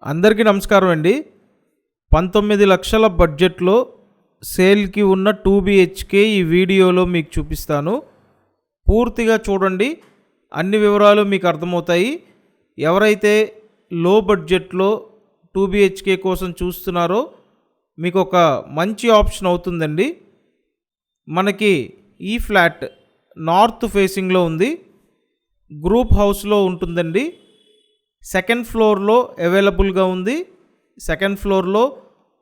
అందరికీ నమస్కారం అండి. 19 లక్షల బడ్జెట్లో సేల్కి ఉన్న 2 BHK ఈ వీడియోలో మీకు చూపిస్తాను. పూర్తిగా చూడండి, అన్ని వివరాలు మీకు అర్థమవుతాయి. ఎవరైతే లో బడ్జెట్లో 2 BHK కోసం చూస్తున్నారో మీకు ఒక మంచి ఆప్షన్ అవుతుందండి. మనకి ఈ ఫ్లాట్ నార్త్ ఫేసింగ్లో ఉంది, గ్రూప్ హౌస్లో ఉంటుందండి. సెకండ్ ఫ్లోర్లో అవైలబుల్గా ఉంది. సెకండ్ ఫ్లోర్లో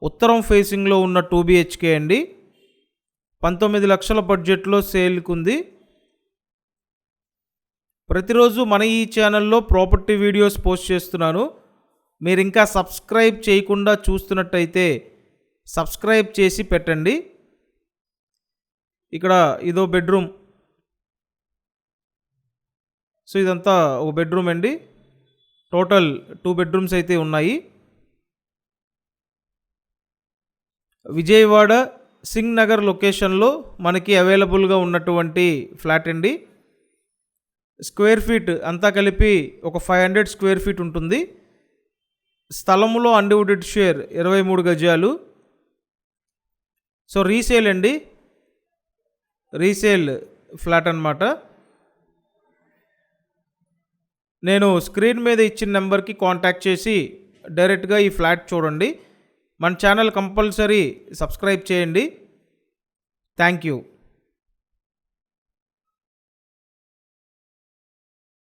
ఉత్తరం ఫేసింగ్లో ఉన్న 2 BHK అండి. 19 లక్షల బడ్జెట్లో సేల్కి ఉంది. ప్రతిరోజు మన ఈ ఛానల్లో ప్రాపర్టీ వీడియోస్ పోస్ట్ చేస్తున్నాను. మీరు ఇంకా సబ్స్క్రైబ్ చేయకుండా చూస్తున్నట్టయితే సబ్స్క్రైబ్ చేసి పెట్టండి. ఇక్కడ ఇదో బెడ్రూమ్. సో ఇదంతా ఒక బెడ్రూమ్ అండి. టోటల్ 2 బెడ్రూమ్స్ అయితే ఉన్నాయి. విజయవాడ సింగ్ నగర్ లొకేషన్లో మనకి అవైలబుల్గా ఉన్నటువంటి ఫ్లాట్ అండి. స్క్వేర్ ఫీట్ అంతా కలిపి ఒక 500 స్క్వేర్ ఫీట్ ఉంటుంది. స్థలంలో అన్డివైడెడ్ షేర్ 23 గజాలు. సో రీసేల్ అండి, రీసేల్ ఫ్లాట్ అన్నమాట. నేను స్క్రీన్ మీద ఇచ్చిన నెంబర్కి కాంటాక్ట్ చేసి డైరెక్ట్గా ఈ ఫ్లాట్ చూడండి. మన ఛానల్ కంపల్సరీ సబ్స్క్రైబ్ చేయండి. Thank you.